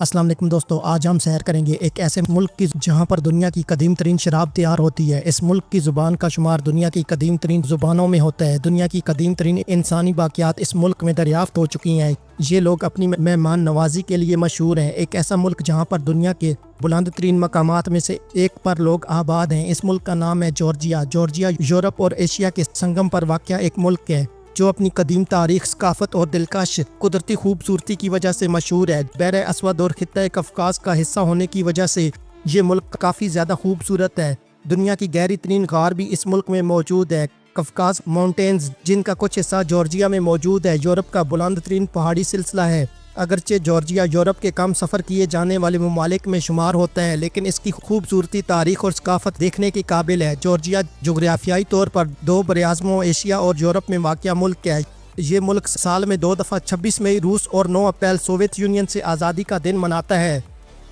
अस्सलाम वालेकुम दोस्तों, आज हम सैर करेंगे एक ऐसे मुल्क की जहाँ पर दुनिया की कदीम तरीन शराब तैयार होती है। इस मुल्क की ज़ुबान का शुमार दुनिया की कदीम तरीन ज़ुबानों में होता है। दुनिया की कदीम तरीन इंसानी बाक़ियात इस मुल्क में दरियाफ़्त हो चुकी हैं। ये लोग अपनी मेहमान नवाजी के लिए मशहूर हैं। एक ऐसा मुल्क जहाँ पर दुनिया के बुलंद तरीन मकामात में से एक पर लोग आबाद हैं। इस मुल्क का नाम है जॉर्जिया। जॉर्जिया यूरोप और एशिया के संगम पर वाक़या एक मुल्क है जो अपनी कदीम तारीख, सकाफत और दिलकश कुदरती खूबसूरती की वजह से मशहूर है। बहर अस्वद और खित्ता कफकाज का हिस्सा होने की वजह से ये मुल्क काफ़ी ज़्यादा खूबसूरत है। दुनिया की गहरी तरीन गार भी इस मुल्क में मौजूद है। कफकाज माउंटेन्स, जिनका कुछ हिस्सा जॉर्जिया में मौजूद है, यूरोप का बुलंद तरीन पहाड़ी सिलसिला है। अगरचे जॉर्जिया यूरोप के कम सफ़र किए जाने वाले ममालिक में शुमार होता है, लेकिन इसकी खूबसूरती, तारीख और सकाफत देखने के काबिल है। जॉर्जिया जोग्राफियाई तौर पर दो बरआज़मों एशिया और यूरोप में वाक़या मुल्क है। ये मुल्क साल में 2 दफ़ा 26 मई रूस और 9 अप्रैल सोवियत यूनियन से आज़ादी का दिन मनाता है।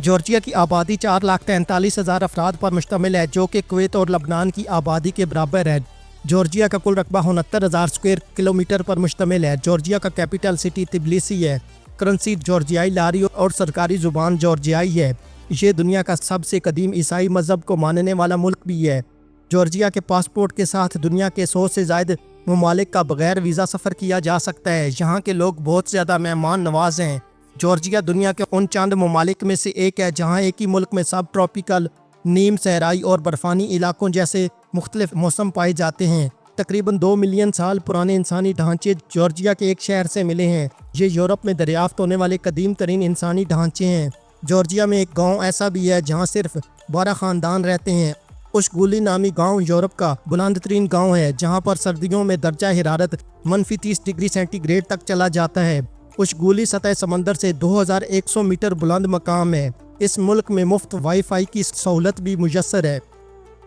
जॉर्जिया की आबादी 4,43,000 अफराद पर मुश्तमिल है, जो कि कुवैत और लबनान की आबादी के बराबर है। जॉर्जिया का कुल रकबा 69,000 स्क्वायर किलोमीटर पर मुश्तमिल है। जॉर्जिया का कैपिटल सिटी तिबिलिसी है। करंसी जॉर्जियाई लारी और सरकारी ज़ुबान जॉर्जियाई है। ये दुनिया का सबसे कदीम ईसाई मज़हब को मानने वाला मुल्क भी है। जॉर्जिया के पासपोर्ट के साथ दुनिया के 100 से ज़ायद ममालिक का बग़ैर वीज़ा सफ़र किया जा सकता है। यहाँ के लोग बहुत ज़्यादा मेहमान नवाज हैं। जॉर्जिया दुनिया के उन चंद ममालिक में से एक है जहाँ एक ही मुल्क में सब ट्रॉपिकल, नीम सहराई और बर्फ़ानी इलाकों जैसे मुख्तलिफ मौसम पाए जाते हैं। तकरीबन 2 मिलियन साल पुराने इंसानी ढांचे जॉर्जिया के एक शहर से मिले हैं। ये यूरोप में दरियाफ्त होने वाले कदीम तरीन इंसानी ढांचे हैं। जॉर्जिया में एक गांव ऐसा भी है जहां सिर्फ 12 ख़ानदान रहते हैं। उशगुली नामी गांव यूरोप का बुलंद तरीन गाँव है, जहां पर सर्दियों में दर्जा हरारत -30 डिग्री सेंटीग्रेड तक चला जाता है। उशगुली सतह समंदर से 2100 मीटर बुलंद मकाम है। इस मुल्क में मुफ्त वाईफाई की सहूलत भी मुयस्सर है।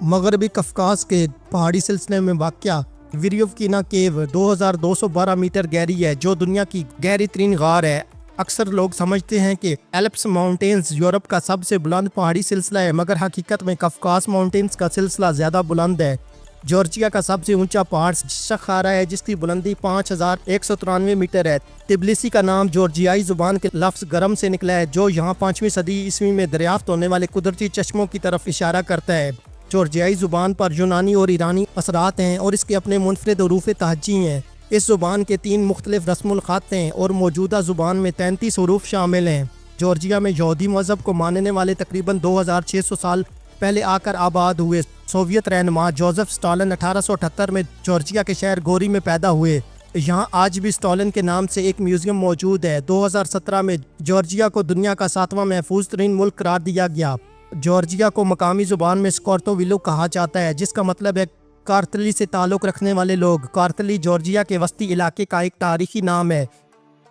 मगरबी कफकाज के पहाड़ी सिलसिले में वाक़या विरियोवकीना केव 2212 मीटर गहरी है, जो दुनिया की गहरी तरीन गार है। अक्सर लोग समझते हैं कि एल्प्स माउंटेन्स यूरोप का सबसे बुलंद पहाड़ी सिलसिला है, मगर हकीकत में कफकाज माउंटेन्स का सिलसिला ज़्यादा बुलंद है। जॉर्जिया का सबसे ऊंचा पहाड़ शखारा है, जिसकी बुलंदी 5193 मीटर है। तिबिलिसी का नाम जॉर्जियाई ज़ुबान के लफ्ज़ गरम से निकला है, जो यहाँ 5वीं सदी ईस्वी में दरियाफ्त होने वाले कुदरती चश्मों की तरफ इशारा करता है। जॉर्जियाई ज़ुबान पर यूनानी और ईरानी असरात हैं और इसके अपने मुनफरिद हुरूफ़ तहज्जी हैं। इस ज़ुबान के 3 मुख्तलिफ रस्मुल ख़त हैं और मौजूदा ज़ुबान में 33 हुरूफ शामिल हैं। जॉर्जिया में यहूदी मज़हब को मानने वाले तकरीबन 2600 साल पहले आकर आबाद हुए। सोवियत रहनुमा जोसेफ स्टालिन 1878 में जॉर्जिया के शहर गोरी में पैदा हुए। यहाँ आज भी स्टालिन के नाम से एक म्यूज़ियम मौजूद है। 2017 में जॉर्जिया को दुनिया का 7वां महफूज तरीन मुल्क करार दिया गया। जॉर्जिया को मकामी ज़ुबान में स्कॉर्टोविलो कहा जाता है, जिसका मतलब है कार्तली से ताल्लुक़ रखने वाले लोग। कार्तली जॉर्जिया के वस्ती इलाके का एक तारीख़ी नाम है,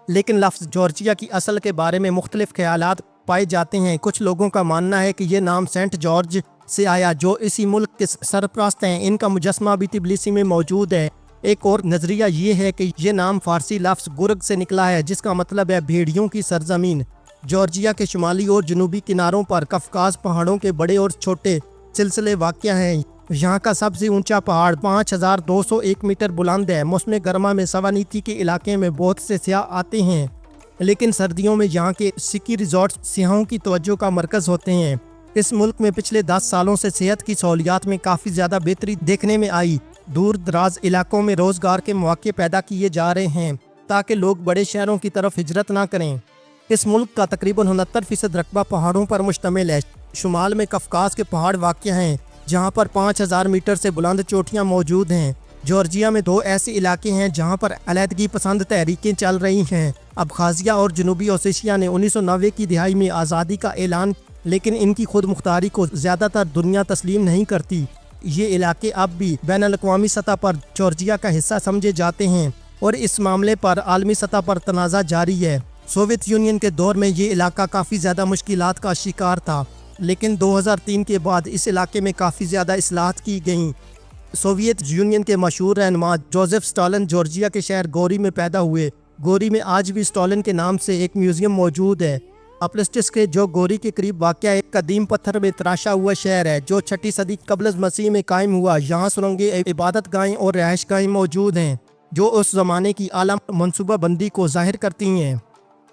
लेकिन लफ्ज़ जॉर्जिया की असल के बारे में मुख्तलिफ ख्यालात पाए जाते हैं। कुछ लोगों का मानना है कि यह नाम सेंट जॉर्ज से आया, जो इसी मुल्क के सरपरस्त हैं। इनका मुजस्मा भी तिबिलिसी में मौजूद है। एक और नज़रिया ये है कि यह नाम फ़ारसी लफ्ज़ गुर्ग से निकला है, जिसका मतलब है भेड़ियों की सरजमीन। जॉर्जिया के शुमाली और जनूबी किनारों पर कफकाज पहाड़ों के बड़े और छोटे सिलसिले वाक़या हैं। यहाँ का सबसे ऊंचा पहाड़ 5201 मीटर बुलंद है। मौसम गर्मा में सवानीति के इलाके में बहुत से सियाह आते हैं, लेकिन सर्दियों में यहाँ के स्की रिजॉर्ट सियाहों की तवज्जो का मरकज़ होते हैं। इस मुल्क में पिछले 10 सालों से सेहत की सहूलियात में काफ़ी ज़्यादा बेहतरी देखने में आई। दूर दराज इलाकों में रोज़गार के मौके पैदा किए जा रहे हैं, ताकि लोग बड़े शहरों की तरफ हिजरत ना करें। इस मुल्क का तकरीबन 69% रकबा पहाड़ों पर मुश्तमिल है। शुमाल में कफकाज के पहाड़ वाक़या हैं, जहाँ पर 5000 मीटर से बुलंद चोटियाँ मौजूद हैं। जॉर्जिया में 2 ऐसे इलाके हैं जहाँ पर अलहदगी पसंद तहरीकें चल रही हैं। अबखाज़िया और जनूबी ओसेशिया ने 1990 की दिहाई में आज़ादी का ऐलान, लेकिन इनकी खुद मुख्तारी को ज़्यादातर दुनिया तस्लीम नहीं करती। ये इलाके अब भी बैनुल-अक़वामी सतह पर जॉर्जिया का हिस्सा समझे जाते हैं और इस मामले पर आलमी सतह पर तनाज़ा जारी है। सोवियत यूनियन के दौर में ये इलाका काफ़ी ज़्यादा मुश्किलात का शिकार था, लेकिन 2003 के बाद इस इलाके में काफ़ी ज़्यादा इस्लाहात की गईं। सोवियत यूनियन के मशहूर रहनुमा जोसेफ स्टालिन जॉर्जिया के शहर गोरी में पैदा हुए। गोरी में आज भी स्टालिन के नाम से एक म्यूज़ियम मौजूद है। अपलिस्टिस के जो गोरी के करीब वाक़या एक कदीम पत्थर में तराशा हुआ शहर है, जो 6ठी सदी क़ब्ल मसीह में कायम हुआ। यहाँ सुरंगें, इबादत गाहें और रहायश गाहें मौजूद हैं, जो उस ज़माने की आला मनसूबा बंदी को ज़ाहिर करती हैं।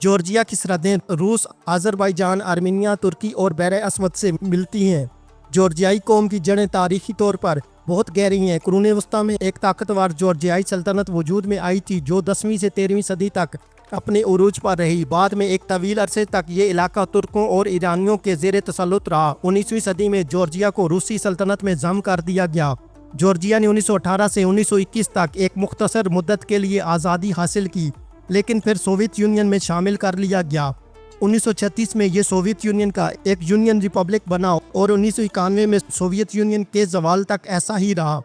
जॉर्जिया की सरहदें रूस, आज़रबाईजान, आर्मीनिया, तुर्की और बहर असवद से मिलती हैं। जॉर्जियाई कौम की जड़ें तारीखी तौर पर बहुत गहरी हैं। कुरून वस्ता में एक ताकतवर जॉर्जियाई सल्तनत वजूद में आई थी जो 10वीं से 13वीं सदी तक अपने उरूज पर रही। बाद में एक तवील अरसे तक ये इलाका तुर्कों और ईरानियों के ज़ेर तसल्लुत रहा। 19वीं सदी में जॉर्जिया को रूसी सल्तनत में ज़म कर दिया गया। जॉर्जिया ने 1918 से 1921 तक एक मुख्तसर मुद्दत के लिए आज़ादी हासिल की, लेकिन फिर सोवियत यूनियन में शामिल कर लिया गया। 1936 में ये सोवियत यूनियन का एक यूनियन रिपब्लिक बना और 1991 में सोवियत यूनियन के ज़वाल तक ऐसा ही रहा।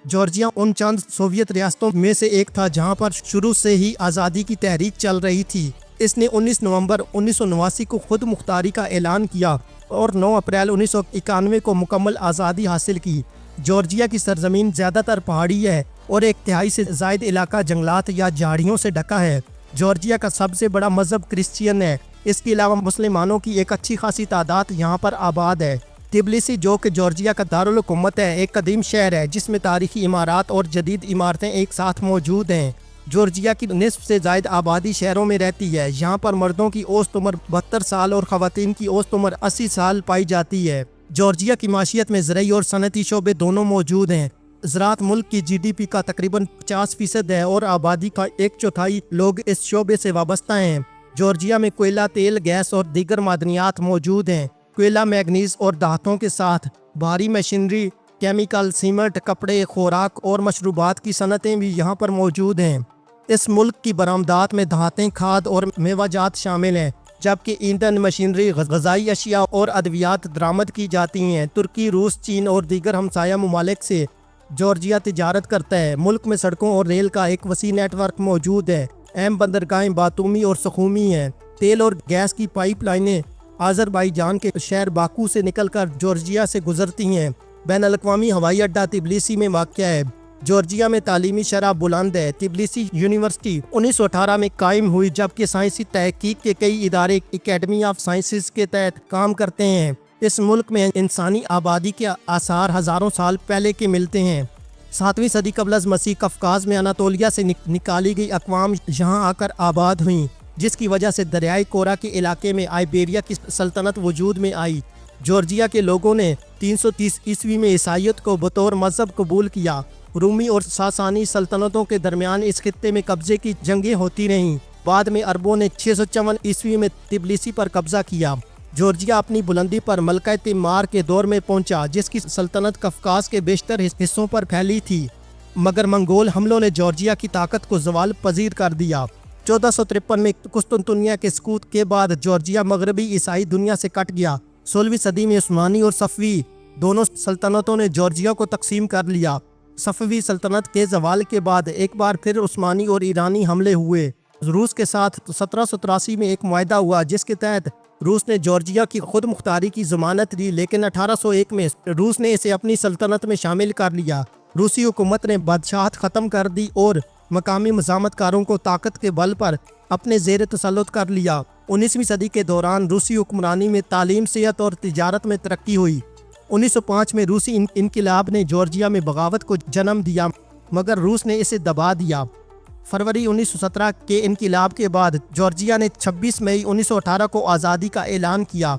जॉर्जिया उन चंद सोवियत रियासतों में से एक था जहां पर शुरू से ही आज़ादी की तहरीक चल रही थी। इसने 19 नवंबर 1989 को खुद मुख्तारी का ऐलान किया और 9 अप्रैल 1991 को मुकम्मल आज़ादी हासिल की। जॉर्जिया की सरजमीन ज़्यादातर पहाड़ी है और एक तिहाई से ज़ायद इलाका जंगलात या झाड़ियों से ढका है। जॉर्जिया का सबसे बड़ा मज़हब क्रिश्चियन है। इसके अलावा मुसलमानों की एक अच्छी खासी तादाद यहाँ पर आबाद है। तिबिलिसी जो कि जॉर्जिया का दारुल हुकूमत है, एक कदीम शहर है जिसमें तारीखी इमारत और जदीद इमारतें एक साथ मौजूद हैं। जॉर्जिया की निस्फ से ज़ायद आबादी शहरों में रहती है। यहाँ पर मर्दों की औसत उम्र 72 साल और ख़वातीन की औसत उम्र 80 साल पाई जाती है। जॉर्जिया की माशियत में ज़राई और सनती शोबे दोनों मौजूद हैं। ज़राअत मुल्क की GDP का तकरीबन 50% है और आबादी का 1/4 लोग इस शोबे से वाबस्ता हैं। जॉर्जिया में कोयला, तेल, गैस और दीगर मादनियात मौजूद हैं। कोयला, मैग्नीज और धातुओं के साथ भारी मशीनरी, केमिकल, सीमेंट, कपड़े, खुराक और मशरूबात की सनतें भी यहाँ पर मौजूद हैं। इस मुल्क की बरामदात में धातें, खाद और मेवाजात शामिल हैं, जबकि ईंधन, मशीनरी, ग़ज़ाई अशिया और अद्वियात दरामद की जाती हैं। तुर्की, रूस, चीन और दीगर हमसाया ममालिक से जॉर्जिया तिजारत करता है। मुल्क में सड़कों और रेल का एक वसी नेटवर्क मौजूद है। अहम बंदरगाहें बातूमी और सखूमी हैं। तेल और गैस की पाइपलाइनें आज़रबाईजान के शहर बाकू से निकलकर जॉर्जिया से गुजरती हैं। बैनुल-अक़वामी हवाई अड्डा तिबिलिसी में वाक़या है। जॉर्जिया में तालीमी शरह बुलंद है। तिबिलिसी यूनिवर्सिटी 1918 में कायम हुई, जबकि साइंसी तहकीक के कई इदारे एकेडमी ऑफ साइंसेज के तहत काम करते हैं। इस मुल्क में इंसानी आबादी के आसार हज़ारों साल पहले के मिलते हैं। 7वीं सदी क़ब्ल अज़ मसीह कफ़काज़ में अनातोलिया से निकाली गई अक़वाम यहाँ आकर आबाद हुई, जिसकी वजह से दरियाई कोरा के इलाके में आइबेरिया की सल्तनत वजूद में आई। जॉर्जिया के लोगों ने 330 ईस्वी में ईसाईयत को बतौर मज़हब कबूल किया। रूमी और सासानी सल्तनतों के दरमियान इस खित्ते में कब्जे की जंगें होती रहीं। बाद में अरबों ने 654 ईस्वी में तिबिलिसी पर कब्जा किया। जॉर्जिया अपनी बुलंदी पर मलका तिमार के दौर में पहुंचा, जिसकी सल्तनत कफ़काज़ के बेशतर हिस्सों पर फैली थी, मगर मंगोल हमलों ने जॉर्जिया की ताकत को ज़वाल पजीर कर दिया। 1453 में कुस्तुनतुनिया के सकूत के बाद जॉर्जिया मगरबी ईसाई दुनिया से कट गया। 16वीं सदी में उस्मानी और सफ़वी दोनों सल्तनतों ने जॉर्जिया को तकसीम कर लिया। सफ़वी सल्तनत के ज़वाल के बाद एक बार फिर उस्मानी और ईरानी हमले हुए। रूस के साथ 1783 में एक मुआहदा हुआ, जिसके तहत रूस ने जॉर्जिया की खुद मुख्तारी की ज़मानत दी, लेकिन 1801 में रूस ने इसे अपनी सल्तनत में शामिल कर लिया। रूसी हुकूमत ने बादशाहत ख़त्म कर दी और मकामी मज़ामतकारों को ताकत के बल पर अपने ज़ेर तसल्लुत कर लिया। 19वीं सदी के दौरान रूसी हुक्मरानी में तालीम, सेहत और तिजारत में तरक्की हुई। 1905 में रूसी इनकलाब ने जॉर्जिया में बगावत को जन्म दिया, मगर रूस ने इसे दबा दिया। फरवरी 1917 के इनकलाब के बाद जॉर्जिया ने 26 मई 1918 को आज़ादी का ऐलान किया,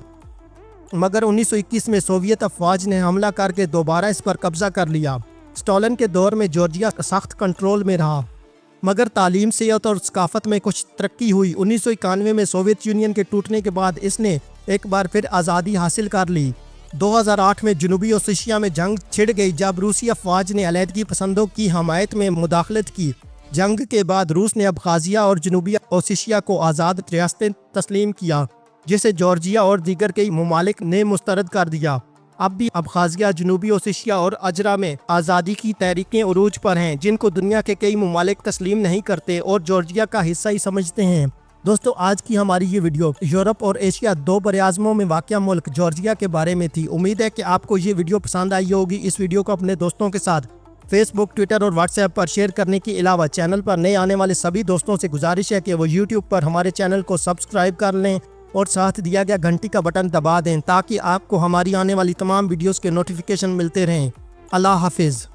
मगर 1921 में सोवियत अफवाज ने हमला करके दोबारा इस पर कब्जा कर लिया। स्टालिन के दौर में जॉर्जिया सख्त कंट्रोल में रहा, मगर तालीम, सेहत और सकाफत में कुछ तरक्की हुई। 1991 में सोवियत यूनियन के टूटने के बाद इसने एक बार फिर आज़ादी हासिल कर ली। 2008 में जनूबी ओसेशिया में जंग छिड़ गई, जब रूसी अफवाज ने अलहदगी पसंदों की हमायत में मुदाखलत की। जंग के बाद रूस ने अबखाज़िया और जनूबी ओसेशिया को आज़ाद रियासतें तस्लीम किया, जिसे जॉर्जिया और दीगर कई ममालिक ने मुस्तरद कर दिया। अब भी अबखाज़िया, जनूबी ओसेशिया और अजरा में आज़ादी की तहरीकें उरूज पर हैं, जिनको दुनिया के कई ममालिक तस्लीम नहीं करते और जॉर्जिया का हिस्सा ही समझते हैं। दोस्तों, आज की हमारी ये वीडियो यूरोप और एशिया दो बरआज़मों में वाक़या मुल्क जॉर्जिया के बारे में थी। उम्मीद है कि आपको ये वीडियो पसंद आई होगी। इस वीडियो को अपने दोस्तों के साथ फेसबुक, ट्विटर और व्हाट्सएप पर शेयर करने के अलावा चैनल पर नए आने वाले सभी दोस्तों से गुजारिश है कि वो यूट्यूब पर हमारे चैनल को सब्सक्राइब कर लें और साथ दिया गया घंटी का बटन दबा दें, ताकि आपको हमारी आने वाली तमाम वीडियोस के नोटिफिकेशन मिलते रहें। अल्लाह हाफिज़।